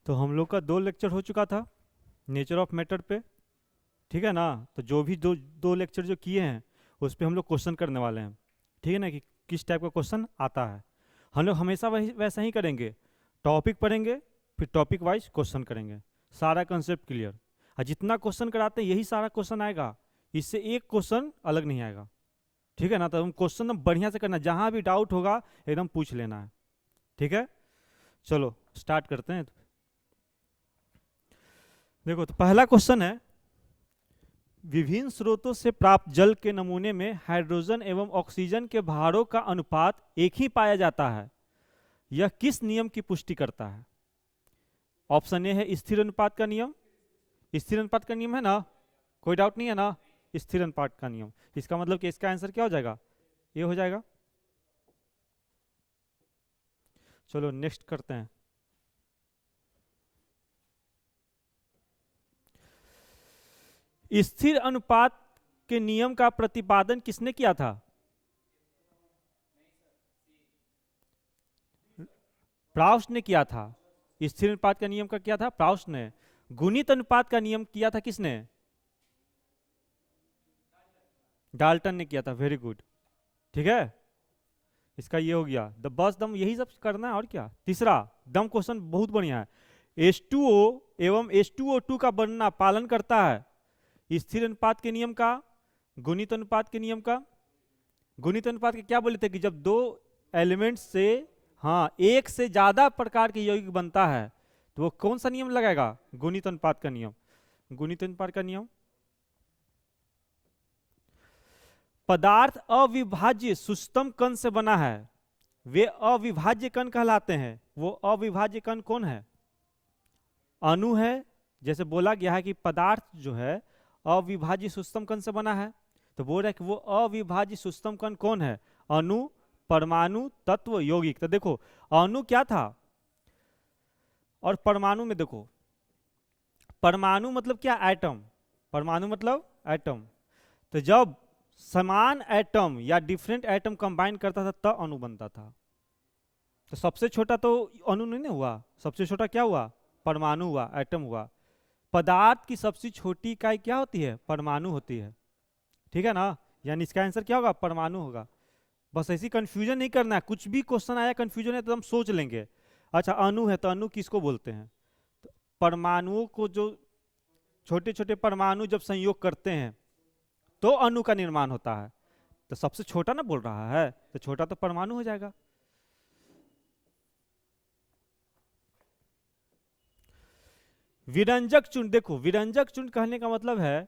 तो हम लोग का 2 लेक्चर हो चुका था नेचर ऑफ मैटर पे, ठीक है ना। तो जो भी दो लेक्चर जो किए हैं उस पे हम लोग क्वेश्चन करने वाले हैं, ठीक है ना, कि किस टाइप का क्वेश्चन आता है। हम लोग हमेशा वही वैसा ही करेंगे, टॉपिक पढ़ेंगे फिर टॉपिक वाइज क्वेश्चन करेंगे, सारा कंसेप्ट क्लियर। और जितना क्वेश्चन कराते हैं यही सारा क्वेश्चन आएगा, इससे एक क्वेश्चन अलग नहीं आएगा, ठीक है ना। तो हम क्वेश्चन बढ़िया से करना, जहाँ भी डाउट होगा एकदम पूछ लेना है, ठीक है। चलो स्टार्ट करते हैं। देखो तो पहला क्वेश्चन है, विभिन्न स्रोतों से प्राप्त जल के नमूने में हाइड्रोजन एवं ऑक्सीजन के भारों का अनुपात एक ही पाया जाता है, यह किस नियम की पुष्टि करता है। ऑप्शन ए है स्थिर अनुपात का नियम, स्थिर अनुपात का नियम है ना, कोई डाउट नहीं है ना, स्थिर अनुपात का नियम। इसका मतलब कि इसका आंसर क्या हो जाएगा, ये हो जाएगा। चलो नेक्स्ट करते हैं। स्थिर अनुपात के नियम का प्रतिपादन किसने किया था। प्राउस्ट ने किया था। स्थिर अनुपात का नियम का किया था प्राउस्ट ने। गुणित अनुपात का नियम किया था किसने, डाल्टन ने किया था। वेरी गुड, ठीक है। इसका ये हो गया बस दम, यही सब करना है और क्या। तीसरा दम क्वेश्चन बहुत बढ़िया है। H2O एवं H2O2 का बनना पालन करता है स्थिर अनुपात के नियम का, गुणित अनुपात के नियम का। गुणित अनुपात के क्या बोले थे कि जब दो एलिमेंट्स से हाँ एक से ज्यादा प्रकार के यौगिक बनता है तो वो कौन सा नियम लगाएगा, गुणित अनुपात का नियम। गुणित अनुपात का नियम। पदार्थ अविभाज्य सुस्तम कण से बना है, वे अविभाज्य कण कहलाते हैं। वो अविभाज्य कण कौन है, अणु है। जैसे बोला गया है कि पदार्थ जो है अविभाज्य सुस्तम कण से बना है, तो बोल रहा है कि वो अविभाज्य सुस्तम कण कौन है, अणु, परमाणु, तत्व, यौगिक। तो देखो अणु क्या था और परमाणु में देखो, परमाणु मतलब क्या, एटम। परमाणु मतलब एटम। तो जब समान एटम या डिफरेंट एटम कंबाइन करता था तब अणु बनता था। तो सबसे छोटा तो अणु नहीं ना हुआ, सबसे छोटा क्या हुआ, परमाणु हुआ, एटम हुआ। पदार्थ की सबसे छोटी इकाई क्या होती है, परमाणु होती है, ठीक है ना। यानी इसका आंसर क्या होगा, परमाणु होगा। बस ऐसी कंफ्यूजन नहीं करना है, कुछ भी क्वेश्चन आया कंफ्यूजन है तो हम सोच लेंगे। अच्छा अणु है तो अणु किसको बोलते हैं, तो परमाणुओं को, जो छोटे छोटे परमाणु जब संयोग करते हैं तो अणु का निर्माण होता है। तो सबसे छोटा ना बोल रहा है, तो छोटा तो परमाणु हो जाएगा। विरंजक चूर्ण, देखो विरंजक चूर्ण कहने का मतलब है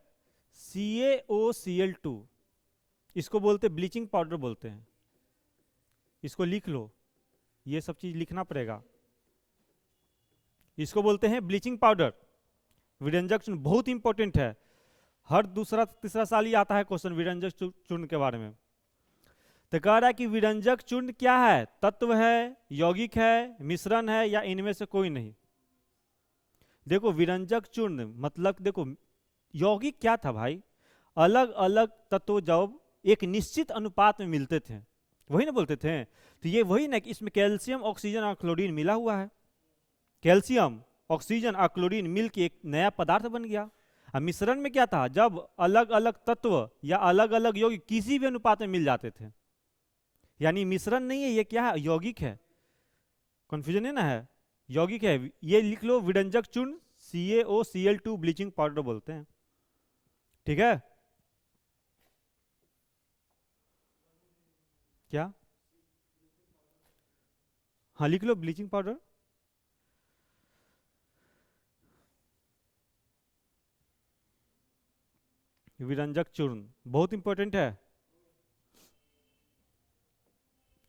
CaOCl2, इसको बोलते ब्लीचिंग पाउडर बोलते हैं। इसको लिख लो, ये सब चीज लिखना पड़ेगा। इसको बोलते हैं ब्लीचिंग पाउडर। विरंजक चूर्ण बहुत इंपॉर्टेंट है, हर दूसरा तीसरा साल ही आता है क्वेश्चन विरंजक चूर्ण के बारे में। तो कह रहा है कि विरंजक चूर्ण क्या है, तत्व है, यौगिक है, मिश्रण है, या इनमें से कोई नहीं। देखो विरंजक चूर्ण मतलब देखो यौगिक क्या था भाई, अलग अलग तत्व जब एक निश्चित अनुपात में मिलते थे वही ना बोलते थे। तो ये वही ना कि इसमें कैल्शियम ऑक्सीजन और क्लोरीन मिला हुआ है, कैल्शियम ऑक्सीजन और क्लोरीन मिल के एक नया पदार्थ बन गया। अब मिश्रण में क्या था, जब अलग अलग तत्व या अलग अलग यौगिक किसी भी अनुपात में मिल जाते थे। यानी मिश्रण नहीं है, ये क्या है, यौगिक है। कंफ्यूजन है ना, है यौगिक है। ये लिख लो विरंजक चूर्ण CaOCl2 ब्लीचिंग पाउडर बोलते हैं, ठीक है। क्या, हाँ लिख लो ब्लीचिंग पाउडर। विरंजक चूर्ण बहुत इंपॉर्टेंट है।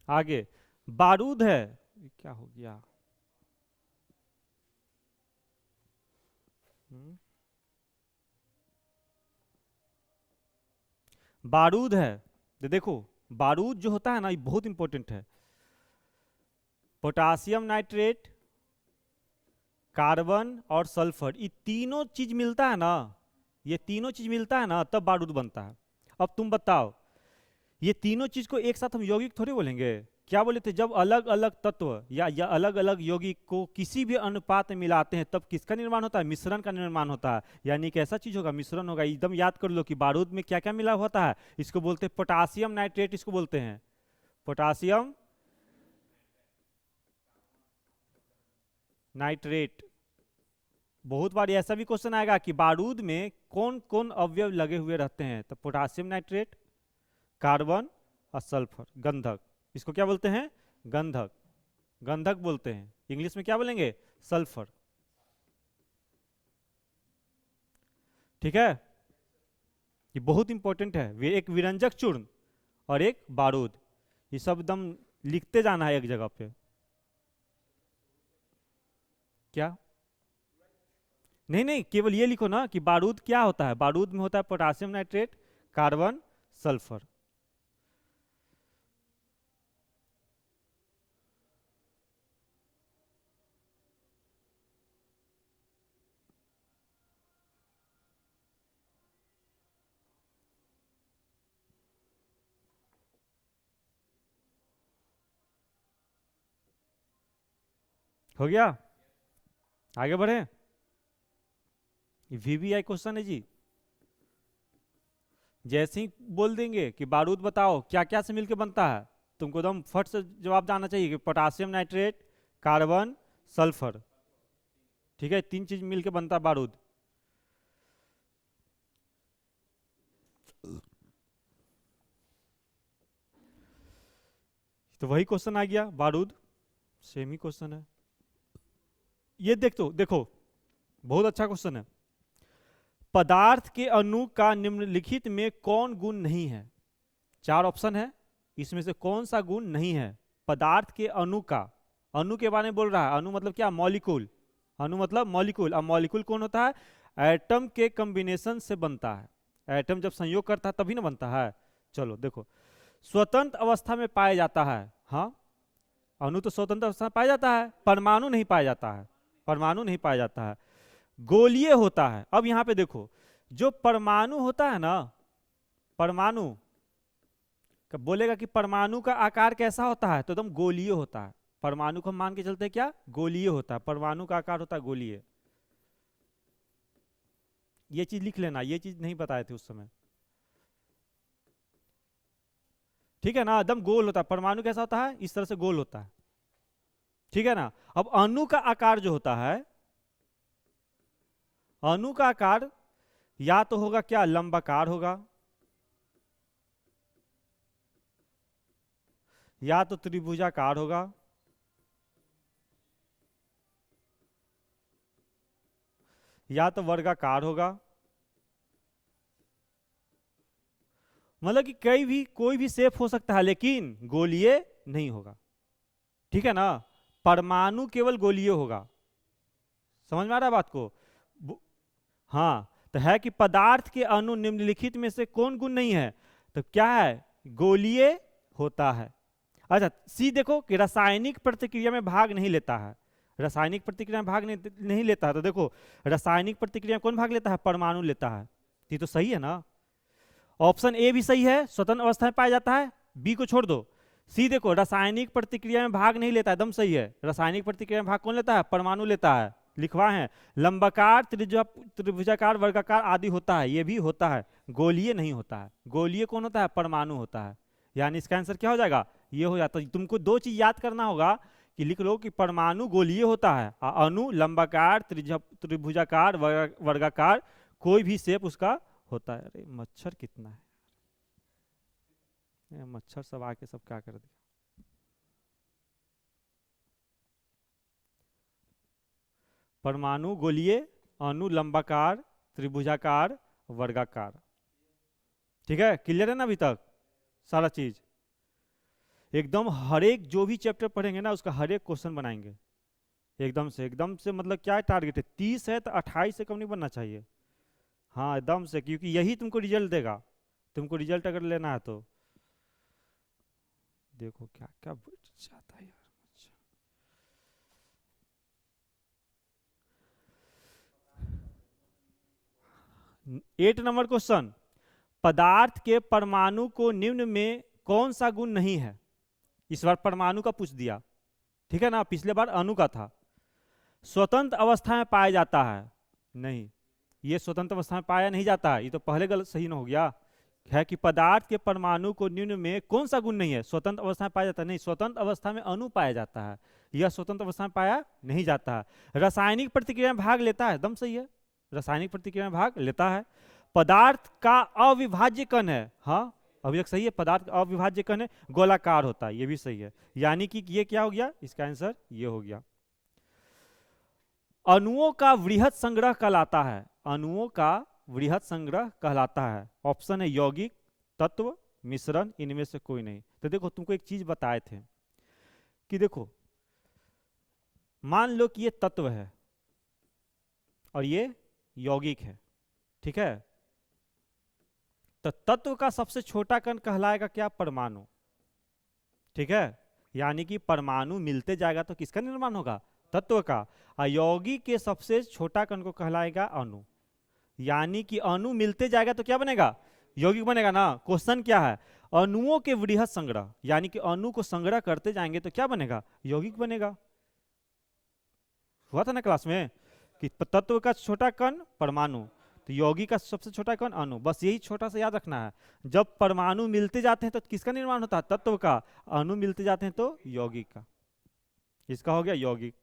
आगे बारूद है, क्या हो गया, बारूद है। तो देखो बारूद जो होता है ना ये बहुत इंपॉर्टेंट है। पोटासियम नाइट्रेट, कार्बन और सल्फर, ये तीनों चीज मिलता है ना, ये तीनों चीज मिलता है ना तब बारूद बनता है। अब तुम बताओ, ये तीनों चीज को एक साथ हम यौगिक थोड़ी बोलेंगे, क्या बोले थे, जब अलग अलग तत्व या अलग अलग यौगिक को किसी भी अनुपात में मिलाते हैं तब किसका निर्माण होता है, मिश्रण का निर्माण होता है। यानी एक ऐसा चीज होगा, मिश्रण होगा। एकदम याद कर लो कि बारूद में क्या क्या मिला होता है, इसको बोलते हैं पोटासियम नाइट्रेट, इसको बोलते हैं पोटासियम नाइट्रेट। बहुत बार ऐसा भी क्वेश्चन आएगा कि बारूद में कौन कौन अवयव लगे हुए रहते हैं, तो पोटासियम नाइट्रेट, कार्बन और सल्फर, गंधक, इसको क्या बोलते हैं, गंधक, गंधक बोलते हैं। इंग्लिश में क्या बोलेंगे, सल्फर। ठीक है, ये बहुत इंपॉर्टेंट है। वे एक विरंजक चूर्ण और एक बारूद, ये सब एकदम लिखते जाना है एक जगह पे। क्या, नहीं नहीं, केवल ये लिखो ना कि बारूद क्या होता है। बारूद में होता है पोटासियम नाइट्रेट, कार्बन, सल्फर। हो गया, आगे बढ़े। वीवीआई क्वेश्चन है जी। जैसे ही बोल देंगे कि बारूद बताओ क्या क्या से मिलकर बनता है, तुमको एकदम फट से जवाब देना चाहिए कि पोटासियम नाइट्रेट, कार्बन, सल्फर। ठीक है, तीन चीज मिलकर बनता है बारूद। तो वही क्वेश्चन आ गया, बारूद सेम ही क्वेश्चन है। ये देखो बहुत अच्छा क्वेश्चन है। पदार्थ के अणु का निम्नलिखित में कौन गुण नहीं है। चार ऑप्शन है, इसमें से कौन सा गुण नहीं है पदार्थ के अणु का। अणु के बारे में बोल रहा है, अणु मतलब क्या, मॉलिक्यूल। अणु मतलब मॉलिक्यूल। अब मॉलिक्यूल कौन होता है, एटम के कॉम्बिनेशन से बनता है। एटम जब संयोग करता है तभी ना बनता है। चलो देखो, स्वतंत्र अवस्था में पाया जाता है। हाँ, अणु तो स्वतंत्र अवस्था में पाया जाता है, परमाणु नहीं पाया जाता है, परमाणु नहीं पाया जाता है। गोलीय होता है। अब यहां पे देखो, जो परमाणु होता है ना, परमाणु बोलेगा कि परमाणु का आकार कैसा होता है, तो एकदम गोलीय होता है। परमाणु को हम मान के चलते हैं क्या, गोलीय होता है, परमाणु का आकार होता है गोलीय। ये चीज लिख लेना, ये चीज नहीं बताए थे उस समय। ठीक है ना, एकदम गोल होता है। परमाणु कैसा होता है, इस तरह से गोल होता है। ठीक है ना। अब अणु का आकार जो होता है, अणु का आकार या तो होगा क्या, लंबाकार होगा, या तो त्रिभुजाकार होगा, या तो वर्गाकार होगा। मतलब कि कोई भी शेप हो सकता है, लेकिन गोलीय नहीं होगा। ठीक है ना, परमाणु केवल गोलीय होगा। समझ में आ रहा है बात को। हाँ, तो है कि पदार्थ के अणु निम्नलिखित में से कौन गुण नहीं है, तो क्या है, गोलीय होता है। अच्छा, सी देखो कि रासायनिक प्रतिक्रिया में भाग नहीं लेता है। रासायनिक प्रतिक्रिया में भाग नहीं लेता है, तो देखो रासायनिक प्रतिक्रिया में कौन भाग लेता है, परमाणु लेता है। ये तो सही है ना। ऑप्शन ए भी सही है, स्वतंत्र अवस्था में पाया जाता है, बी को छोड़ दो। सी देखो, रासायनिक प्रतिक्रिया में भाग नहीं लेता है, एकदम सही है। रासायनिक प्रतिक्रिया में भाग कौन लेता है, परमाणु लेता है, लिखवा है। लंबाकार, त्रिभुजाकार, वर्गाकार आदि होता है, ये भी होता है, गोलीय नहीं होता है। गोलीय कौन होता है, परमाणु होता है। यानी इसका आंसर क्या हो जाएगा, ये हो जाता है। तुमको दो चीज याद करना होगा कि लिख लो कि परमाणु गोलीय होता है, अणु लंबाकार, त्रिभुजाकार, वर्गाकार, कोई भी शेप उसका होता है। अरे मच्छर कितना है, मच्छर सब आके सब क्या कर दिया। परमाणु गोलीय, अणु लंबाकार, त्रिभुजाकार, वर्गाकार। ठीक है, क्लियर है ना अभी तक सारा चीज। एकदम हर एक जो भी चैप्टर पढ़ेंगे ना, उसका हर एक क्वेश्चन बनाएंगे एकदम से मतलब क्या टारगेट है, 30 है तो 28 से कम नहीं बनना चाहिए। हाँ एकदम से, क्योंकि यही तुमको रिजल्ट देगा। तुमको रिजल्ट अगर लेना है तो देखो क्या क्या जाता है यार। 8 नंबर क्वेश्चन, पदार्थ के परमाणु को निम्न में कौन सा गुण नहीं है। इस बार परमाणु का पूछ दिया, ठीक है ना, पिछले बार अणु का था। स्वतंत्र अवस्था में पाया जाता है, नहीं, ये स्वतंत्र अवस्था में पाया नहीं जाता है, ये तो पहले गलत सही ना हो गया, है कि पदार्थ के परमाणु को निम्न में कौन सा गुण नहीं है, स्वतंत्र अवस्था में पाया जाता है, नहीं, स्वतंत्र अवस्था में अणु पाया जाता है, यह स्वतंत्र अवस्था में पाया नहीं जाता है। रासायनिक प्रतिक्रिया में भाग लेता है, एकदम सही है, रासायनिक प्रतिक्रिया में भाग लेता है। पदार्थ का अविभाज्य कण है, हाँ अभी तक सही है, पदार्थ का अविभाज्य कण है, गोलाकार होता है, ये भी सही है, यानी कि ये क्या हो गया, इसका आंसर ये हो गया। अणुओं का वृहत संग्रह कहलाता है, अणुओं का वृहत संग्रह कहलाता है। ऑप्शन है यौगिक, तत्व, मिश्रण, इनमें से कोई नहीं। तो देखो तुमको एक चीज बताए थे कि देखो मान लो कि ये तत्व है और ये यौगिक है, ठीक है, तो तत्व का सबसे छोटा कण कहलाएगा क्या, परमाणु, ठीक है, यानी कि परमाणु मिलते जाएगा तो किसका निर्माण होगा, तत्व का। यौगिक के सबसे छोटा कण को कहलाएगा अणु, यानी कि अणु मिलते जाएगा तो क्या बनेगा, यौगिक बनेगा ना। क्वेश्चन क्या है, अणुओं के वृहत संग्रह, यानी कि अणु को संग्रह करते जाएंगे तो क्या बनेगा, यौगिक बनेगा। हुआ था ना क्लास में कि तत्व का छोटा कण परमाणु, तो यौगिक का सबसे छोटा कण अणु, बस यही छोटा सा याद रखना है। जब परमाणु मिलते जाते हैं तो किसका निर्माण होता है, तत्व का, अणु मिलते जाते हैं तो यौगिक का। इसका हो गया यौगिक।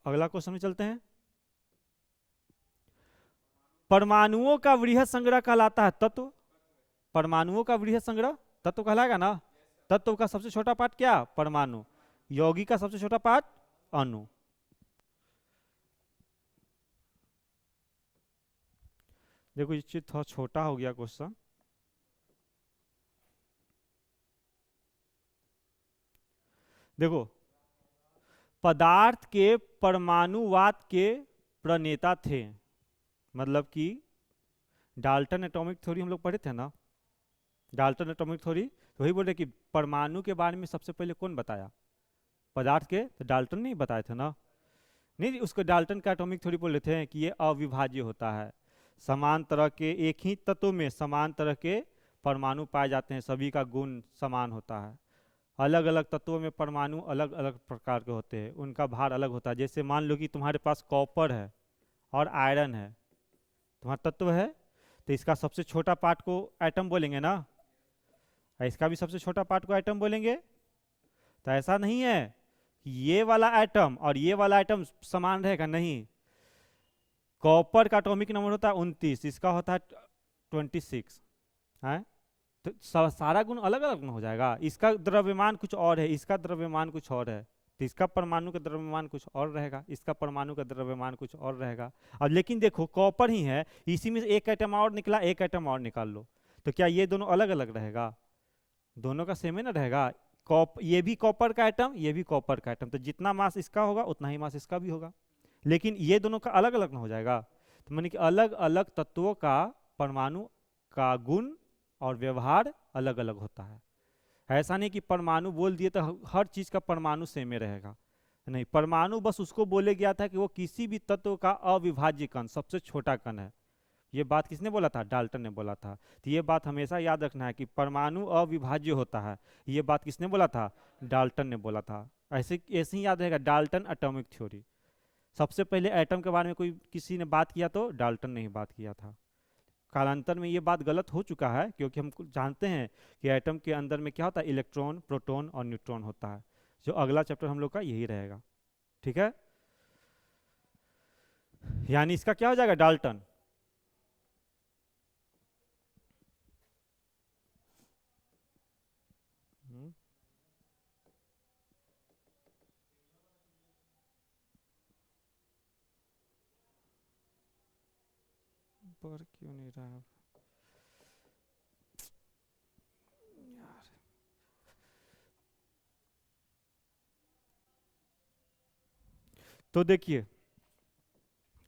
अगला क्वेश्चन में चलते हैं। परमाणुओं का वृहत संग्रह कहलाता है तत्व, परमाणुओं का वृहत संग्रह तत्व कहलाएगा ना। तत्व का सबसे छोटा पार्ट क्या, परमाणु, यौगिक का सबसे छोटा पार्ट अणु। देखो ये चीज थोड़ा छोटा हो गया क्वेश्चन, देखो पदार्थ के परमाणुवाद के प्रणेता थे, मतलब कि डाल्टन एटॉमिक थ्योरी हम लोग पढ़े थे ना, डाल्टन एटॉमिक थ्योरी, तो वही बोल रहे कि परमाणु के बारे में सबसे पहले कौन बताया, पदार्थ के, तो डाल्टन नहीं बताए थे ना, नहीं उसको डाल्टन का एटॉमिक थ्योरी बोल रहे थे कि ये अविभाज्य होता है, समान तरह के एक ही तत्व में समान तरह के परमाणु पाए जाते हैं, सभी का गुण समान होता है, अलग अलग तत्वों में परमाणु अलग अलग प्रकार के होते हैं, उनका भार अलग होता है। जैसे मान लो कि तुम्हारे पास कॉपर है और आयरन है, तुम्हारा तत्व है, तो इसका सबसे छोटा पार्ट को एटम बोलेंगे ना, इसका भी सबसे छोटा पार्ट को एटम बोलेंगे। तो ऐसा नहीं है कि ये वाला एटम और ये वाला एटम समान रहेगा, नहीं, कॉपर का एटॉमिक नंबर होता है 29, इसका होता है 26 है, तो सारा गुण अलग अलग हो जाएगा, इसका द्रव्यमान कुछ और है, इसका द्रव्यमान कुछ और है, तो इसका परमाणु का द्रव्यमान कुछ और रहेगा, इसका परमाणु का द्रव्यमान कुछ और रहेगा। और लेकिन देखो कॉपर ही है, इसी में एक एटम और निकला, एक एटम और निकाल लो, तो क्या ये दोनों अलग अलग रहेगा, दोनों का सेम ही ना रहेगा। ये भी कॉपर का एटम, ये भी कॉपर का एटम, तो जितना मास इसका होगा उतना ही मास इसका भी होगा, लेकिन ये दोनों का अलग अलग ना हो जाएगा। तो मानी कि अलग अलग तत्वों का परमाणु का गुण और व्यवहार अलग अलग होता है। ऐसा नहीं कि परमाणु बोल दिए तो हर चीज का परमाणु सेम ही रहेगा, नहीं, परमाणु बस उसको बोले गया था कि वो किसी भी तत्व का अविभाज्य कण, सबसे छोटा कण है। ये बात किसने बोला था, डाल्टन ने बोला था। तो ये बात हमेशा याद रखना है कि परमाणु अविभाज्य होता है, ये बात किसने बोला था, डाल्टन ने बोला था। ऐसे ऐसे ही याद रहेगा, डाल्टन एटॉमिक थ्योरी, सबसे पहले एटम के बारे में कोई किसी ने बात किया तो डाल्टन ने ही बात किया था। कालांतर में ये बात गलत हो चुका है, क्योंकि हम जानते हैं कि एटम के अंदर में क्या होता है, इलेक्ट्रॉन, प्रोटॉन और न्यूट्रॉन होता है। जो अगला चैप्टर हम लोग का यही रहेगा, ठीक है, यानी इसका क्या हो जाएगा, डाल्टन। पर क्यों नहीं रहा यार, तो देखिए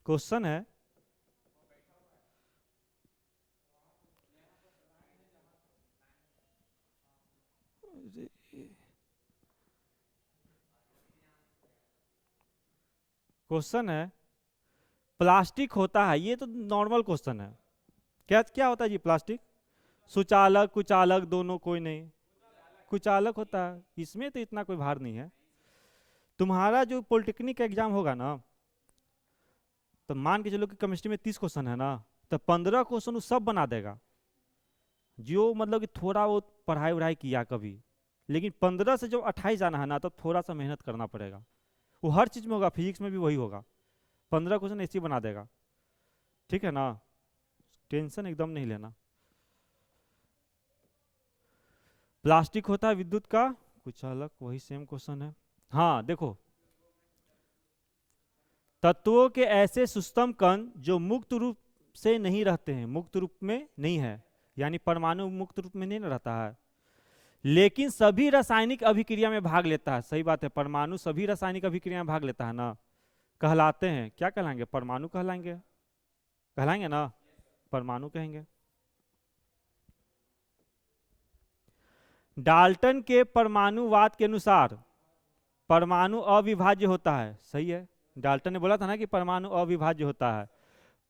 क्वेश्चन है, क्वेश्चन है प्लास्टिक होता है, ये तो नॉर्मल क्वेश्चन है, क्या क्या होता है जी प्लास्टिक, सुचालक कुचालक दोनों, कोई नहीं, कुचालक होता है, इसमें तो इतना कोई भार नहीं है। तुम्हारा जो पॉलिटेक्निक का एग्जाम होगा ना, तो मान के चलो कि केमिस्ट्री में 30 क्वेश्चन है ना, तो 15 क्वेश्चन वो सब बना देगा, जो मतलब कि थोड़ा वो पढ़ाई वढ़ाई किया कभी। लेकिन 15 से जब 28 जाना है ना, तो थोड़ा सा मेहनत करना पड़ेगा। वो हर चीज में होगा, फिजिक्स में भी वही होगा, 15 क्वेश्चन ऐसे ही बना देगा। ठीक है ना, टेंशन एकदम नहीं लेना। प्लास्टिक होता है विद्युत का कुचालक, वही सेम क्वेश्चन है। हाँ देखो, तत्वों के ऐसे सूक्ष्म कण जो मुक्त रूप से नहीं रहते हैं, मुक्त रूप में नहीं है, यानी परमाणु मुक्त रूप में नहीं रहता है, लेकिन सभी रासायनिक अभिक्रिया में भाग लेता है। सही बात है, परमाणु सभी रासायनिक अभिक्रिया में भाग लेता है ना, कहलाते हैं, क्या कहलाएंगे? परमाणु कहलाएंगे, कहलाएंगे ना, परमाणु कहेंगे। डाल्टन के परमाणुवाद के अनुसार परमाणु अविभाज्य होता है। सही है, डाल्टन ने बोला था ना कि परमाणु अविभाज्य होता है।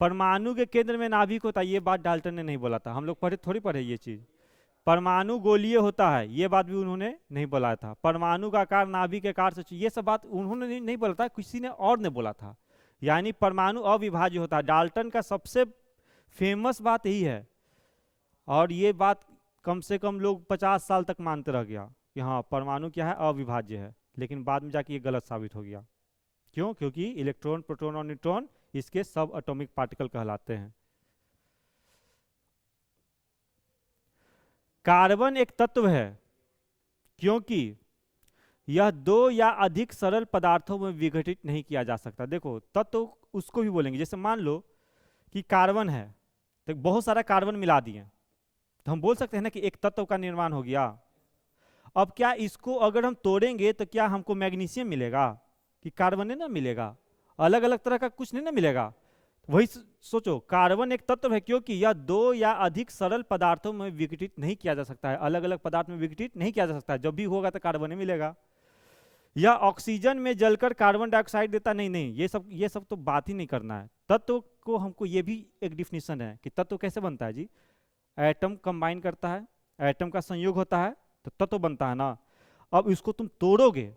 परमाणु के केंद्र में नाभिक होता है, ये बात डाल्टन ने नहीं बोला था, हम लोग पढ़े थोड़ी पढ़े ये चीज। परमाणु गोलीय होता है, ये बात भी उन्होंने नहीं बोला था। परमाणु का आकार नाभिक के आकार से, ये सब बात उन्होंने नहीं बोला था, किसी ने और ने बोला था। यानी परमाणु अविभाज्य होता है, डाल्टन का सबसे फेमस बात यही है। और ये बात कम से कम लोग 50 साल तक मानते रह गया कि हाँ परमाणु क्या है, अविभाज्य है। लेकिन बाद में जाके ये गलत साबित हो गया। क्यों? क्योंकि इलेक्ट्रॉन, प्रोटॉन और न्यूट्रॉन इसके सब एटॉमिक पार्टिकल कहलाते हैं। कार्बन एक तत्व है क्योंकि यह दो या अधिक सरल पदार्थों में विघटित नहीं किया जा सकता। देखो, तत्व उसको भी बोलेंगे, जैसे मान लो कि कार्बन है, तो बहुत सारा कार्बन मिला दिए, तो हम बोल सकते हैं ना कि एक तत्व का निर्माण हो गया। अब क्या इसको अगर हम तोड़ेंगे तो क्या हमको मैग्नीशियम मिलेगा कि कार्बन ना मिलेगा? अलग अलग तरह का कुछ नहीं ना मिलेगा। वही सोचो, कार्बन एक तत्व है क्योंकि यह दो या अधिक सरल पदार्थों में विघटित नहीं किया जा सकता है, अलग अलग पदार्थ में विघटित नहीं किया जा सकता है। जब भी होगा तो कार्बन ही मिलेगा। या ऑक्सीजन में जलकर कार्बन डाइऑक्साइड देता, नहीं नहीं, ये सब तो बात ही नहीं करना है। तत्व को हमको ये भी एक डिफिनीशन है कि तत्व कैसे बनता है जी। एटम कंबाइन करता है, एटम का संयोग होता है तो तत्व बनता है ना। अब इसको तुम तोड़ोगे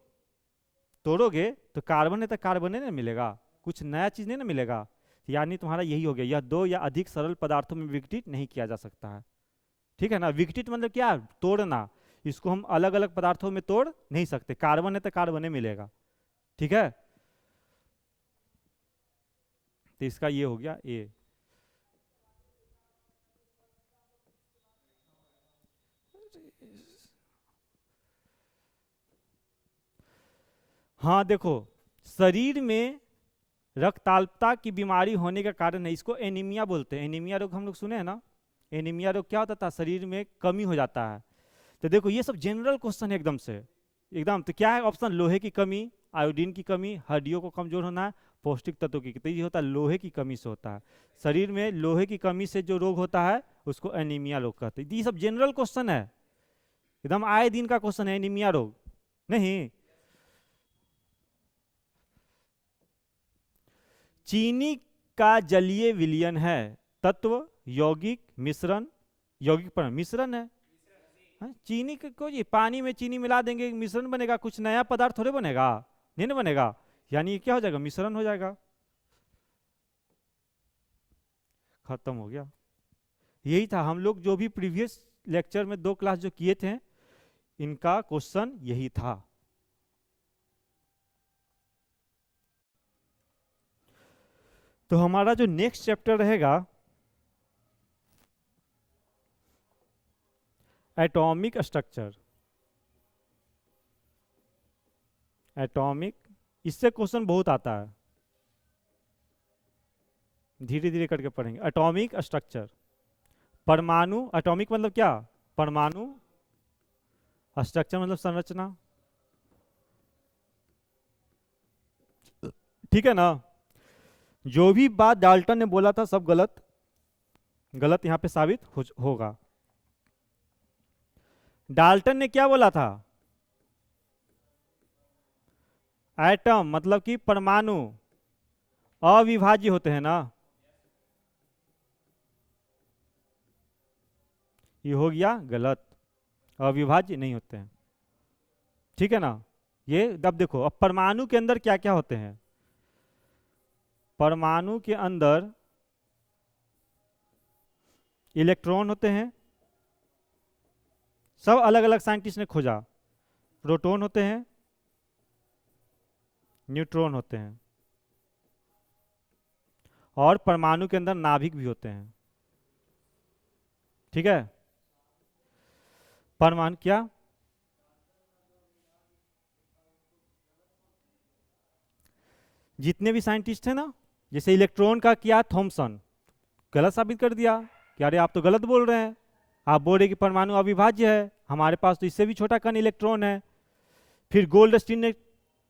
तो कार्बन है तो कार्बन ही ना मिलेगा, कुछ नया चीज नहीं ना मिलेगा। यानी तुम्हारा यही हो गया, यह दो या अधिक सरल पदार्थों में विघटित नहीं किया जा सकता है। ठीक है ना, विघटित मतलब क्या? तोड़ना। इसको हम अलग अलग पदार्थों में तोड़ नहीं सकते, कार्बन है तो कार्बन ही मिलेगा। ठीक है, तो इसका ये हो गया ए। हाँ देखो, शरीर में रक्ताल्पता की बीमारी होने का कारण है, इसको एनीमिया बोलते हैं। एनीमिया रोग हम लोग सुने हैं ना। एनीमिया रोग क्या होता था? शरीर में कमी हो जाता है। तो देखो, ये सब जनरल क्वेश्चन है एकदम से, एकदम। तो क्या है ऑप्शन? लोहे की कमी, आयोडीन की कमी, हड्डियों को कमजोर होना है, पौष्टिक तत्वों की। तो ये होता है लोहे की कमी से होता है। शरीर में लोहे की कमी से जो रोग होता है उसको एनीमिया रोग कहते हैं। ये सब जनरल क्वेश्चन है, एकदम आए दिन का क्वेश्चन है। एनीमिया रोग नहीं। चीनी का जलीय विलयन है, तत्व यौगिक मिश्रण, यौगिक पर मिश्रण है। हाँ, चीनी को जी पानी में चीनी मिला देंगे, मिश्रण बनेगा, कुछ नया पदार्थ थोड़े बनेगा, नहीं ना बनेगा। यानी क्या हो जाएगा? मिश्रण हो जाएगा। खत्म हो गया। यही था, हम लोग जो भी प्रीवियस लेक्चर में 2 क्लास जो किए थे, इनका क्वेश्चन यही था। तो हमारा जो नेक्स्ट चैप्टर रहेगा एटॉमिक स्ट्रक्चर। एटॉमिक, इससे क्वेश्चन बहुत आता है, धीरे धीरे करके पढ़ेंगे। एटॉमिक स्ट्रक्चर, परमाणु, एटॉमिक मतलब क्या? परमाणु, स्ट्रक्चर मतलब संरचना। ठीक है ना। जो भी बात डाल्टन ने बोला था सब गलत गलत यहां पे साबित होगा। डाल्टन ने क्या बोला था? एटम मतलब कि परमाणु अविभाज्य होते हैं ना। ये हो गया गलत, अविभाज्य नहीं होते हैं। ठीक है ना। ये अब देखो, अब परमाणु के अंदर क्या क्या होते हैं। परमाणु के अंदर इलेक्ट्रॉन होते हैं, सब अलग अलग साइंटिस्ट ने खोजा। प्रोटॉन होते हैं, न्यूट्रॉन होते हैं, और परमाणु के अंदर नाभिक भी होते हैं। ठीक है। परमाणु क्या, जितने भी साइंटिस्ट हैं ना, जैसे इलेक्ट्रॉन का किया थॉमसन, गलत साबित कर दिया कि अरे आप तो गलत बोल रहे हैं, आप बोल रहे कि परमाणु अविभाज्य है, हमारे पास तो इससे भी छोटा कण इलेक्ट्रॉन है। फिर गोल्डस्टीन ने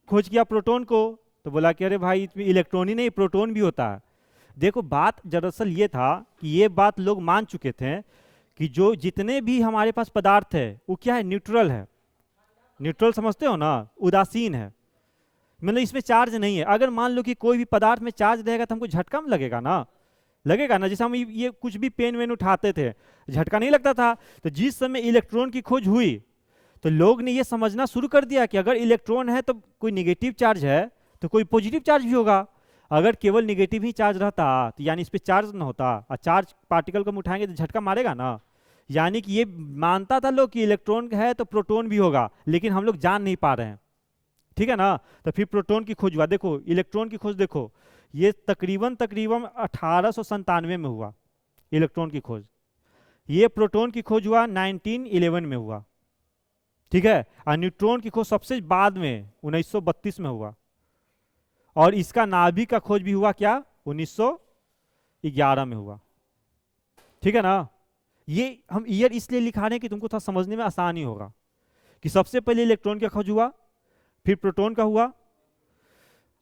खोज किया प्रोटॉन को, तो बोला कि अरे भाई इसमें इलेक्ट्रॉन ही नहीं प्रोटॉन भी होता है। देखो बात दरअसल ये था कि ये बात लोग मान चुके थे कि जो जितने भी हमारे पास पदार्थ है वो क्या है, न्यूट्रल है। न्यूट्रल समझते हो ना, उदासीन है, मतलब इसमें चार्ज नहीं है। अगर मान लो कि कोई भी पदार्थ में चार्ज रहेगा तो हमको झटका में लगेगा ना, लगेगा ना। जैसे हम ये कुछ भी पेन वेन उठाते थे, झटका नहीं लगता था। तो जिस समय इलेक्ट्रॉन की खोज हुई तो लोग ने ये समझना शुरू कर दिया कि अगर इलेक्ट्रॉन है तो कोई निगेटिव चार्ज है तो कोई पॉजिटिव चार्ज भी होगा। अगर केवल निगेटिव ही चार्ज रहता तो यानी इस पर चार्ज ना होता, और चार्ज पार्टिकल को हम उठाएंगे तो झटका मारेगा ना। यानी कि ये मानता था लोग कि इलेक्ट्रॉन है तो प्रोटॉन भी होगा, लेकिन हम लोग जान नहीं पा रहे हैं। ठीक है ना। तो फिर प्रोटॉन की खोज हुआ। देखो इलेक्ट्रॉन की खोज देखो, ये तकरीबन तकरीबन 1897 में हुआ इलेक्ट्रॉन की खोज। ये प्रोटॉन की खोज हुआ 1911 में हुआ। ठीक है। और न्यूट्रॉन की खोज सबसे बाद में 1932 में हुआ। और इसका नाभिक का खोज भी हुआ क्या, 1911 में हुआ। ठीक है ना। ये हम ईयर इसलिए लिखा रहे हैं कि तुमको थोड़ा समझने में आसानी होगा कि सबसे पहले इलेक्ट्रॉन का खोज हुआ, फिर प्रोटॉन का हुआ।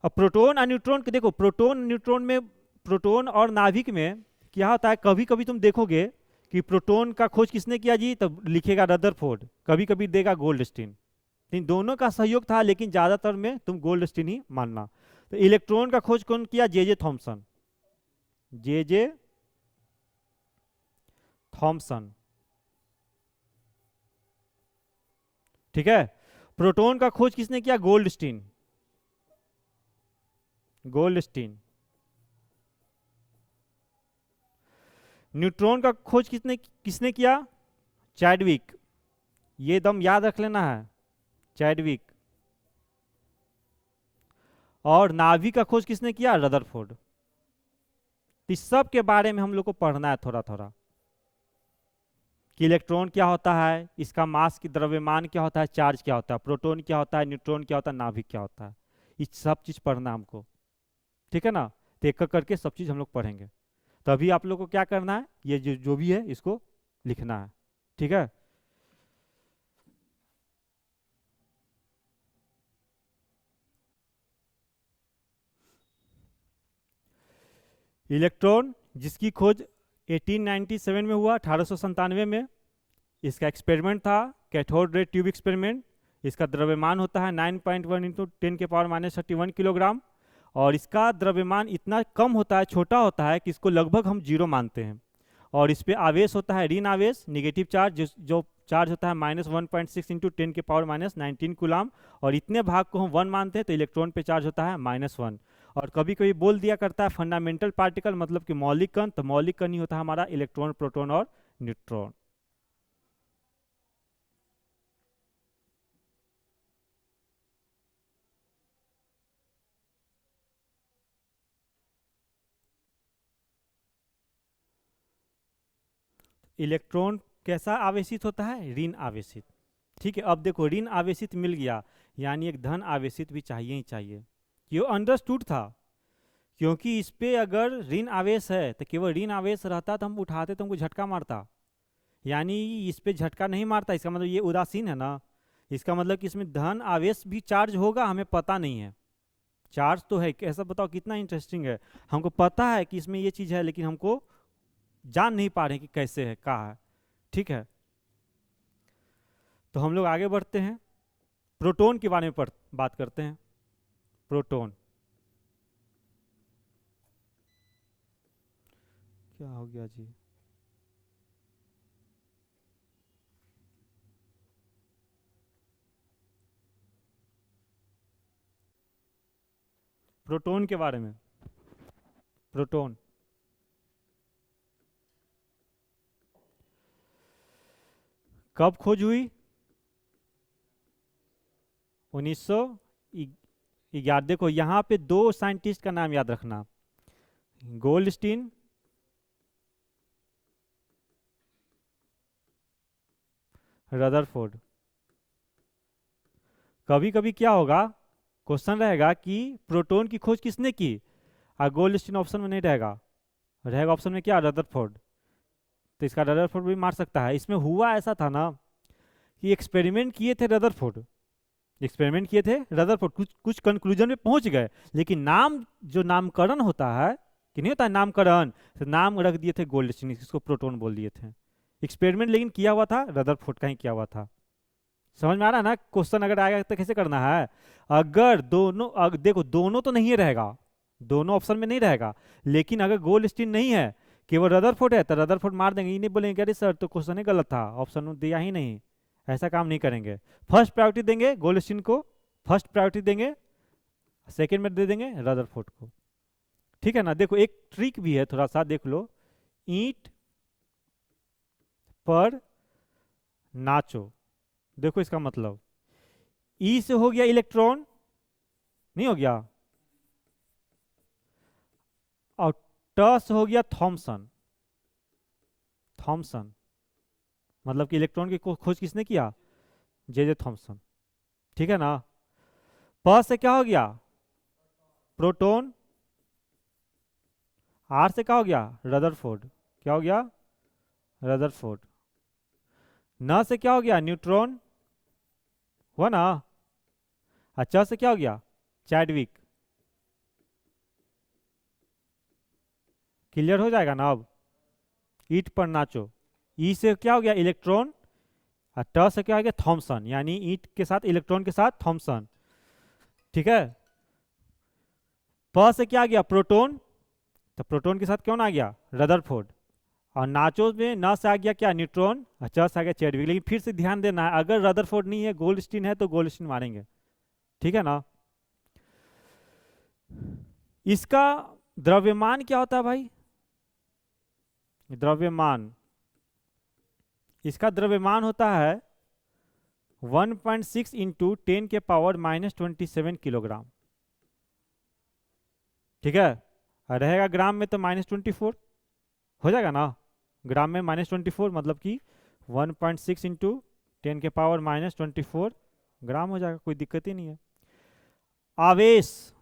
अब प्रोटॉन और न्यूट्रॉन के देखो, प्रोटॉन न्यूट्रॉन में, प्रोटॉन और नाभिक में क्या होता है, कभी कभी तुम देखोगे कि प्रोटॉन का खोज किसने किया जी, तब लिखेगा रदरफोर्ड, कभी कभी देगा गोल्डस्टीन। इन दोनों का सहयोग था, लेकिन ज्यादातर में तुम गोल्डस्टीन ही मानना। तो इलेक्ट्रॉन का खोज कौन किया, जे जे थॉमसन, जे जे थॉमसन। ठीक है। प्रोटॉन का खोज किसने किया, गोल्डस्टीन, गोल्डस्टीन। न्यूट्रॉन का खोज किसने किसने किया, चैडविक। ये दम याद रख लेना है, चैडविक। और नाभिक का खोज किसने किया, रदरफोर्ड। इस सब के बारे में हम लोग को पढ़ना है थोड़ा थोड़ा, कि इलेक्ट्रॉन क्या होता है, इसका मास की द्रव्यमान क्या होता है, चार्ज क्या होता है, प्रोटॉन क्या होता है, न्यूट्रॉन क्या होता है, नाभिक क्या होता है। ये सब चीज पढ़ना हमको। ठीक है ना। तो एक एक करके सब चीज हम लोग पढ़ेंगे। तो अभी आप लोग को क्या करना है, ये जो भी है इसको लिखना है। ठीक है। इलेक्ट्रॉन जिसकी खोज 1897 में हुआ, 1897 में। इसका एक्सपेरिमेंट था कैथोड रे ट्यूब एक्सपेरिमेंट। इसका द्रव्यमान होता है 9.1 इंटू 10⁻³ किलोग्राम। और इसका द्रव्यमान इतना कम होता है, छोटा होता है कि इसको लगभग हम जीरो मानते हैं। और इस पे आवेश होता है ऋण आवेश, निगेटिव चार्ज, जो चार्ज होता है -1.6 इंटू 10⁻⁹ कूलाम। और इतने भाग को हम 1 मानते हैं, तो इलेक्ट्रॉन पे चार्ज होता है -1। और कभी कभी बोल दिया करता है फंडामेंटल पार्टिकल, मतलब कि मौलिक कण। तो मौलिक कण ही होता है हमारा इलेक्ट्रॉन, प्रोटॉन और न्यूट्रॉन। इलेक्ट्रॉन कैसा आवेशित होता है, ऋण आवेशित। ठीक है। अब देखो ऋण आवेशित मिल गया, यानी एक धन आवेशित भी चाहिए ही चाहिए। ये अंडरस्टूड था, क्योंकि इस पे अगर ऋण आवेश है तो केवल ऋण आवेश रहता तो हम उठाते तो हमको झटका मारता। यानी इस पे झटका नहीं मारता, इसका मतलब ये उदासीन है ना। इसका मतलब कि इसमें धन आवेश भी चार्ज होगा, हमें पता नहीं है। चार्ज तो है, कैसा बताओ कितना इंटरेस्टिंग है। हमको पता है कि इसमें ये चीज़ है, लेकिन हमको जान नहीं पा रहे कि कैसे है, कहाँ है। ठीक है। तो हम लोग आगे बढ़ते हैं, प्रोटॉन के बारे में बात करते हैं। प्रोटॉन क्या हो गया जी, प्रोटॉन के बारे में। प्रोटॉन कब खोज हुई? 1911। देखो यहाँ पे दो साइंटिस्ट का नाम याद रखना, गोल्डस्टीन रदरफोर्ड। कभी कभी क्या होगा, क्वेश्चन रहेगा कि प्रोटॉन की खोज किसने की, और गोल्डस्टीन ऑप्शन में नहीं रहेगा, रहेगा ऑप्शन में क्या, रदरफोर्ड। तो इसका रदरफोर्ड भी मार सकता है। इसमें हुआ ऐसा था ना कि एक्सपेरिमेंट किए थे रदरफोर्ड, एक्सपेरिमेंट किए थे रदरफोर्ड, कुछ कुछ कंक्लूजन में पहुंच गए, लेकिन नाम जो नामकरण होता है कि नहीं होता है नामकरण, तो नाम रख दिए थे गोल्डस्टीन, इसको प्रोटॉन बोल दिए थे। एक्सपेरिमेंट लेकिन किया हुआ था रदरफोर्ड का ही किया हुआ था। समझ में आ रहा है ना? क्वेश्चन अगर आएगा तो कैसे करना है, अगर दोनों देखो दोनों तो नहीं रहेगा, दोनों ऑप्शन में नहीं रहेगा, लेकिन अगर गोल्डस्टीन नहीं है, केवल रदरफोर्ड है, तो रदरफोर्ड मार देंगे, ये नहीं बोलेंगे अरे सर तो क्वेश्चन ही गलत था, ऑप्शन दिया ही नहीं। ऐसा काम नहीं करेंगे। फर्स्ट प्रायोरिटी देंगे गोल्डस्टीन को, फर्स्ट प्रायोरिटी देंगे, सेकंड में दे देंगे रदरफोर्ड को। ठीक है ना? देखो एक ट्रिक भी है, थोड़ा सा देख लो, ईंट पर नाचो। देखो इसका मतलब, ई से हो गया इलेक्ट्रॉन, नहीं हो गया, और ट से हो गया थॉमसन। थॉमसन मतलब कि इलेक्ट्रॉन की खोज किसने किया, जे थॉमसन। ठीक है ना? प से क्या हो गया, प्रोटॉन। आर से क्या हो गया, रदरफोर्ड। क्या हो गया, रदरफोर्ड। न से क्या हो गया, न्यूट्रॉन, हुआ ना। अच्छा से क्या हो गया, चैडविक। क्लियर हो जाएगा ना अब? ईट पर नाचो, ई से क्या हो गया, इलेक्ट्रॉन, और ट से क्या हो गया, थॉमसन, यानी ईट के साथ इलेक्ट्रॉन के साथ थॉमसन। ठीक है? प से क्या आ गया, प्रोटॉन, तो प्रोटॉन के साथ कौन आ गया, रदरफोर्ड। और नाचो में न से आ गया क्या, न्यूट्रॉन, और च से आ गया चैडविक। लेकिन फिर से ध्यान देना है, अगर रदरफोर्ड नहीं है, गोल्डस्टीन है, तो गोल्डस्टीन मारेंगे। ठीक है ना? इसका द्रव्यमान क्या होता है भाई, द्रव्यमान, इसका द्रव्यमान होता है 1.6 इंटू 10 के पावर -27 किलोग्राम। ठीक है? और रहेगा ग्राम में तो -24 हो जाएगा ना, ग्राम में -24 मतलब कि 1.6 इंटू 10 के पावर -24 ग्राम हो जाएगा, कोई दिक्कत ही नहीं है। आवेश,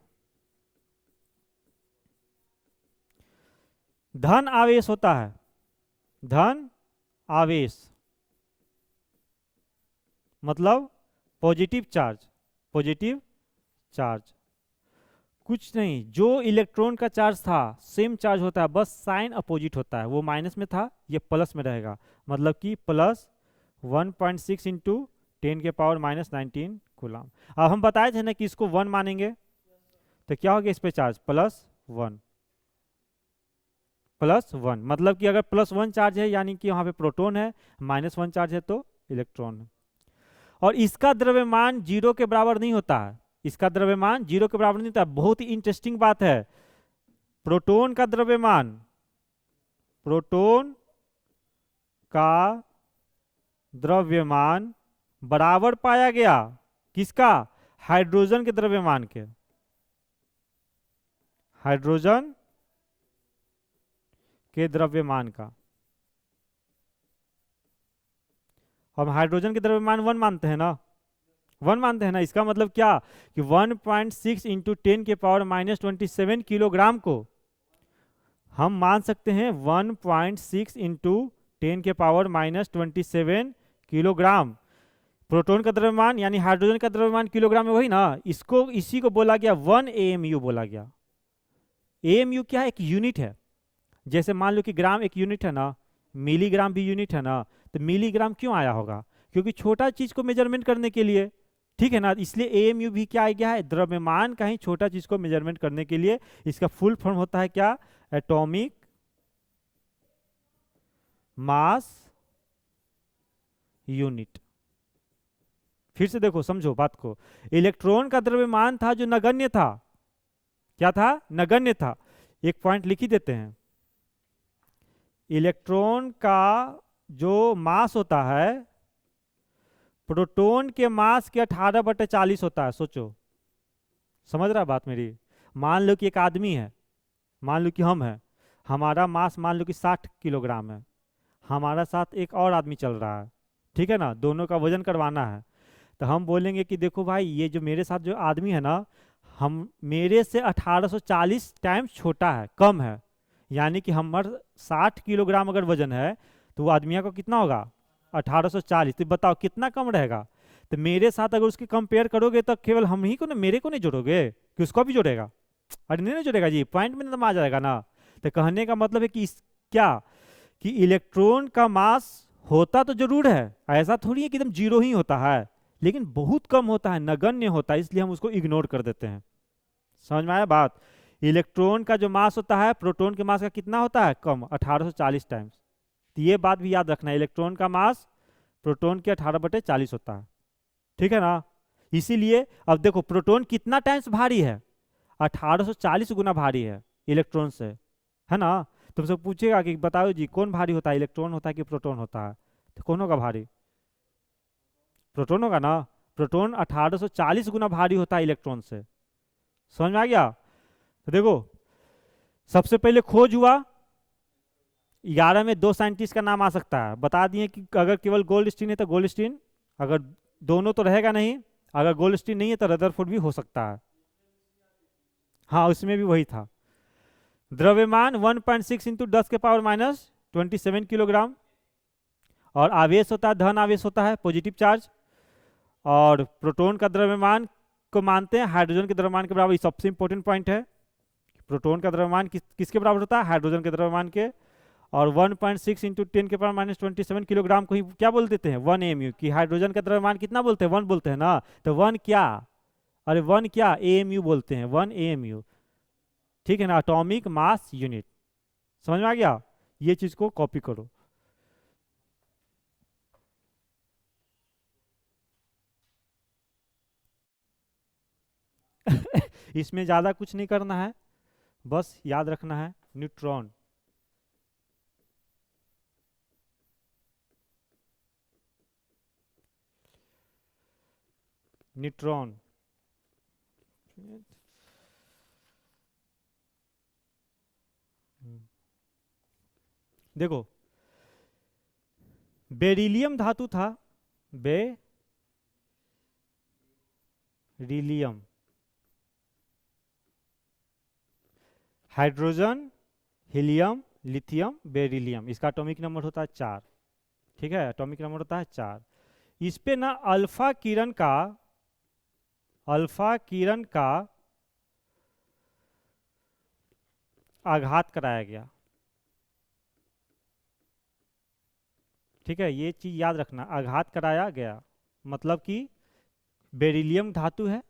धन आवेश होता है, धन आवेश मतलब पॉजिटिव चार्ज, पॉजिटिव चार्ज। कुछ नहीं, जो इलेक्ट्रॉन का चार्ज था सेम चार्ज होता है, बस साइन अपोजिट होता है, वो माइनस में था, ये प्लस में रहेगा, मतलब कि प्लस 1.6 इंटू 10 के पावर -19 कूलम। अब हम बताए थे ना कि इसको 1 मानेंगे, तो क्या हो गया इस पे चार्ज, +1, +1 मतलब कि अगर +1 चार्ज है यानी कि वहां पे प्रोटॉन है, -1 चार्ज है तो इलेक्ट्रॉन है। और इसका द्रव्यमान 0 के बराबर नहीं होता है, इसका द्रव्यमान 0 के बराबर नहीं होता। बहुत ही इंटरेस्टिंग बात है, प्रोटॉन का द्रव्यमान, प्रोटॉन का द्रव्यमान बराबर पाया गया किसका, हाइड्रोजन के द्रव्यमान के, हाइड्रोजन के द्रव्यमान का। हम हाइड्रोजन के द्रव्यमान 1 मानते हैं ना, 1 मानते हैं ना। इसका मतलब क्या कि 1.6 इंटू 10 के पावर -27 किलोग्राम को हम मान सकते हैं 1.6 इंटू 10 के पावर -27 किलोग्राम। प्रोटॉन का द्रव्यमान यानी हाइड्रोजन का द्रव्यमान किलोग्राम में, वही ना, इसको इसी को बोला गया 1 AMU बोला गया। AMU क्या है, एक यूनिट है। जैसे मान लो कि ग्राम एक यूनिट है ना, मिलीग्राम भी यूनिट है ना, तो मिलीग्राम क्यों आया होगा, क्योंकि छोटा चीज को मेजरमेंट करने के लिए। ठीक है ना? इसलिए AMU भी क्या आ गया है, द्रव्यमान का ही छोटा चीज को मेजरमेंट करने के लिए। इसका फुल फॉर्म होता है क्या, एटॉमिक मास यूनिट। फिर से देखो, समझो बात को, इलेक्ट्रॉन का द्रव्यमान था जो नगण्य था, क्या था? नगण्य था। एक पॉइंट लिख ही देते हैं। इलेक्ट्रॉन का जो मास होता है प्रोटॉन के मास के 18/40 होता है। सोचो, समझ रहा है बात मेरी? मान लो कि एक आदमी है, मान लो कि हम हैं, हमारा मास मान लो कि 60 किलोग्राम है, हमारा साथ एक और आदमी चल रहा है, ठीक है ना, दोनों का वजन करवाना है। तो हम बोलेंगे कि देखो भाई, ये जो मेरे साथ जो आदमी है ना, हम मेरे से 1840 टाइम्स छोटा है, कम है। यानी कि हमारा 60 किलोग्राम अगर वजन है तो वो आदमिया को कितना होगा? 1840। तो बताओ कितना कम रहेगा? तो मेरे साथ अगर उसकी कंपेयर करोगे तो केवल हम ही को ना, मेरे को नहीं जोड़ोगे कि उसको भी जोड़ेगा? अरे नहीं जोड़ेगा जी, पॉइंट में तो आ जाएगा ना। तो कहने का मतलब है कि क्या कि इलेक्ट्रॉन का मास होता तो जरूर है, ऐसा थोड़ी है कि एकदम जीरो ही होता है, लेकिन बहुत कम होता है, नगण्य होता है, इसलिए हम उसको इग्नोर कर देते हैं। समझ में आया बात? इलेक्ट्रॉन का जो मास होता है प्रोटॉन के मास का कितना होता है? कम, 1840 टाइम्स। तो ये बात भी याद रखना है, इलेक्ट्रॉन का मास प्रोटॉन के 18/40 होता है, ठीक है ना। इसीलिए अब देखो प्रोटॉन कितना टाइम्स भारी है? 1840 गुना भारी है इलेक्ट्रॉन से, है ना। तुमसे पूछेगा कि बताओ जी कौन भारी होता है, इलेक्ट्रॉन होता है कि प्रोटॉन होता है? तो कौन होगा भारी? प्रोटॉन होगा ना। प्रोटॉन 1840 गुना भारी होता है इलेक्ट्रॉन से। समझ में आ गया? तो देखो, सबसे पहले खोज हुआ 11 में, 2 साइंटिस्ट का नाम आ सकता है, बता दिए कि अगर केवल गोल्डस्टीन है तो गोल्डस्टीन, अगर दोनों तो रहेगा नहीं, अगर गोल्डस्टीन नहीं है तो रदरफोर्ड भी हो सकता है। हाँ, उसमें भी वही था। द्रव्यमान 1.6 इंटू 10⁻⁻27 किलोग्राम, और आवेश होता है, धन आवेश होता है, पॉजिटिव चार्ज। और प्रोटॉन का द्रव्यमान को मानते हैं हाइड्रोजन के द्रव्यमान के बराबर। ये सबसे इंपॉर्टेंट पॉइंट है, प्रोटॉन का द्रव्यमान किसके बराबर होता है? हाइड्रोजन के द्रव्यमान के। और 1.6 इंटू 10⁻⁻27 किलोग्राम को ही क्या बोल देते हैं? 1 AMU। कि हाइड्रोजन का द्रव्यमान कितना बोलते हैं? 1 बोलते हैं ना। तो 1 क्या? अरे 1 क्या? AMU बोलते हैं, 1 AMU, ठीक है ना, एटॉमिक मास यूनिट। समझ में आ गया? ये चीज को कॉपी करो। इसमें ज्यादा कुछ नहीं करना है, बस याद रखना है न्यूट्रॉन। न्यूट्रॉन, देखो बेरिलियम धातु था, beryllium, hydrogen, helium, lithium, beryllium, इसका एटॉमिक नंबर होता है 4, ठीक है, एटॉमिक नंबर होता है 4। इस पे ना अल्फा किरण का आघात कराया गया, ठीक है, ये चीज याद रखना, आघात कराया गया, मतलब कि बेरिलियम धातु है,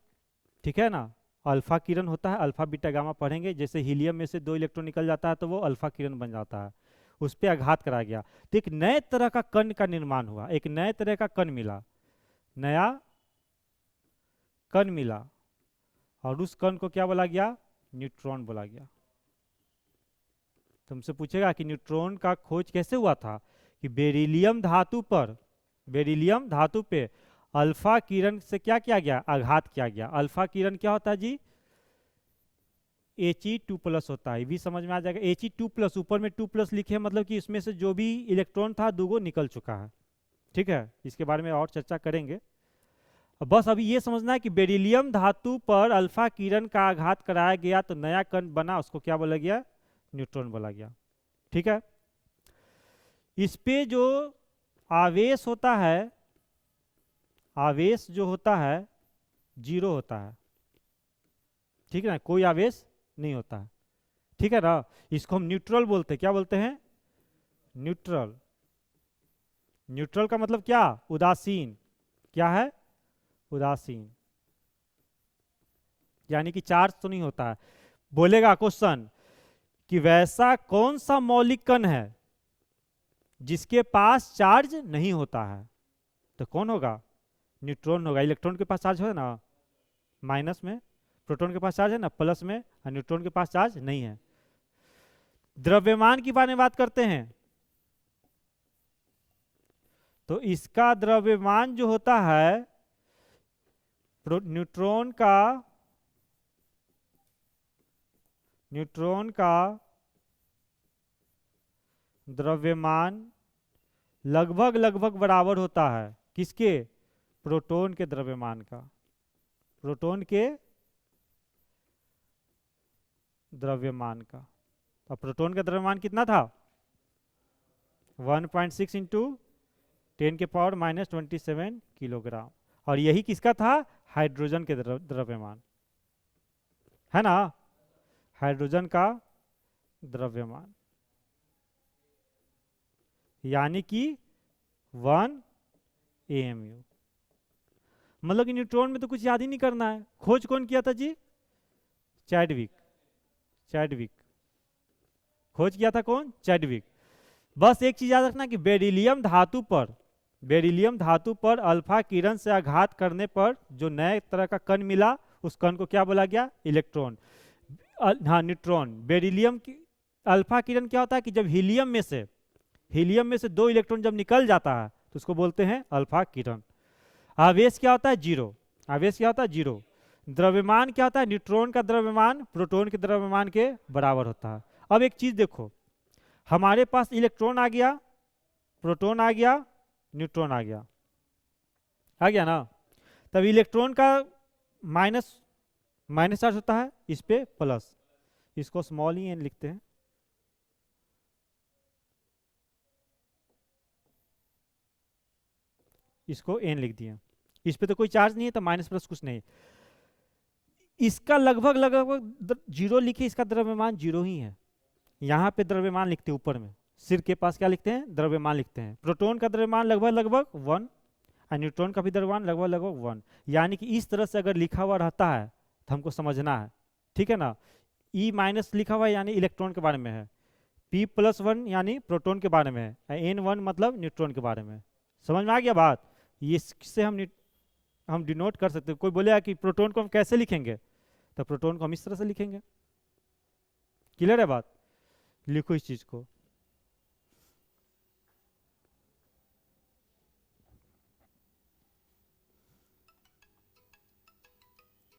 ठीक है ना, अल्फा किरण होता है, अल्फा बीटा गामा पढ़ेंगे, जैसे हीलियम में से 2 इलेक्ट्रॉन निकल जाता है तो वो अल्फा किरण बन जाता है, उस पर आघात कराया गया। तो एक नए तरह का कण का निर्माण हुआ, एक नए तरह का कण मिला, नया कण मिला, और उस कण को क्या बोला गया? न्यूट्रॉन बोला गया। तुमसे पूछेगा कि न्यूट्रॉन का खोज कैसे हुआ था? कि बेरिलियम धातु पे अल्फा किरण से क्या किया गया? आघात किया गया। अल्फा किरण क्या होता है जी? He2+ होता है, भी समझ में आ जाएगा। He2+, ऊपर में 2+ लिखे, मतलब कि इसमें से जो भी इलेक्ट्रॉन था 2 निकल चुका है, ठीक है, इसके बारे में और चर्चा करेंगे। बस अभी ये समझना है कि बेरिलियम धातु पर अल्फा किरण का आघात कराया गया तो नया कण बना, उसको क्या बोला गया? न्यूट्रॉन बोला गया, ठीक है। इस पे जो आवेश होता है, आवेश जो होता है 0 होता है, ठीक है ना, कोई आवेश नहीं होता है, ठीक है ना। इसको हम न्यूट्रल बोलते हैं, क्या बोलते हैं? न्यूट्रल। न्यूट्रल का मतलब क्या? उदासीन। क्या है? उदासीन, यानी कि चार्ज तो नहीं होता है। बोलेगा क्वेश्चन कि वैसा कौन सा मौलिक कण है जिसके पास चार्ज नहीं होता है? तो कौन होगा? न्यूट्रॉन होगा। इलेक्ट्रॉन के पास चार्ज है ना, माइनस में, प्रोटॉन के पास चार्ज है ना प्लस में, और न्यूट्रॉन के पास चार्ज नहीं है। द्रव्यमान की बारे में बात करते हैं, तो इसका द्रव्यमान जो होता है न्यूट्रॉन का द्रव्यमान लगभग लगभग बराबर होता है किसके? प्रोटॉन के द्रव्यमान का। प्रोटॉन के द्रव्यमान का। अब प्रोटॉन का द्रव्यमान कितना था? 1.6 इंटू 10⁻⁻27 किलोग्राम। और यही किसका था? हाइड्रोजन के द्रव्यमान, है ना? हाइड्रोजन का द्रव्यमान यानी कि 1 AMU। मतलब कि न्यूट्रॉन में तो कुछ याद ही नहीं करना है। खोज कौन किया था जी? चैडविक। खोज किया था कौन? चैडविक। बस एक चीज याद रखना कि बेरिलियम धातु पर अल्फा किरण से आघात करने पर जो नए तरह का कण मिला, उस कण को क्या बोला गया? इलेक्ट्रॉन। हाँ, न्यूट्रॉन। बेरिलियम की अल्फा किरण क्या होता है कि जब हीलियम में से 2 इलेक्ट्रॉन जब निकल जाता है तो उसको बोलते हैं अल्फा किरण। आवेश क्या होता है? जीरो। द्रव्यमान क्या होता है? न्यूट्रॉन का द्रव्यमान प्रोटॉन के द्रव्यमान के बराबर होता है। अब एक चीज देखो, हमारे पास इलेक्ट्रॉन आ गया, प्रोटॉन आ गया, न्यूट्रॉन आ गया ना? तब इलेक्ट्रॉन का माइनस चार्ज होता है, इस पे प्लस। इसको स्मॉल ही एन लिखते हैं। इसको एन लिख दिया। इस पे तो कोई चार्ज नहीं है, तो माइनस प्लस कुछ नहीं। इसका लगभग जीरो लिखे, इसका द्रव्यमान जीरो ही है। यहाँ पे द्रव्यमान लिखते हैं ऊपर में, सिर के पास क्या लिखते हैं? द्रव्यमान लिखते हैं। प्रोटॉन का द्रव्यमान लगभग 1 और न्यूट्रॉन का भी द्रव्यमान लगभग 1। यानी कि इस तरह से अगर लिखा हुआ रहता है तो हमको समझना है, ठीक है ना? E माइनस लिखा हुआ है यानी इलेक्ट्रॉन के बारे में है, P+1 यानी प्रोटॉन के बारे में है, N1 मतलब न्यूट्रॉन के बारे में। समझ में आ गया बात? ये इससे हम डिनोट कर सकते हैं। कोई बोलेगा कि प्रोटॉन को हम कैसे लिखेंगे, तो प्रोटॉन को हम इस तरह से लिखेंगे। क्लियर है बात? लिखो इस चीज को।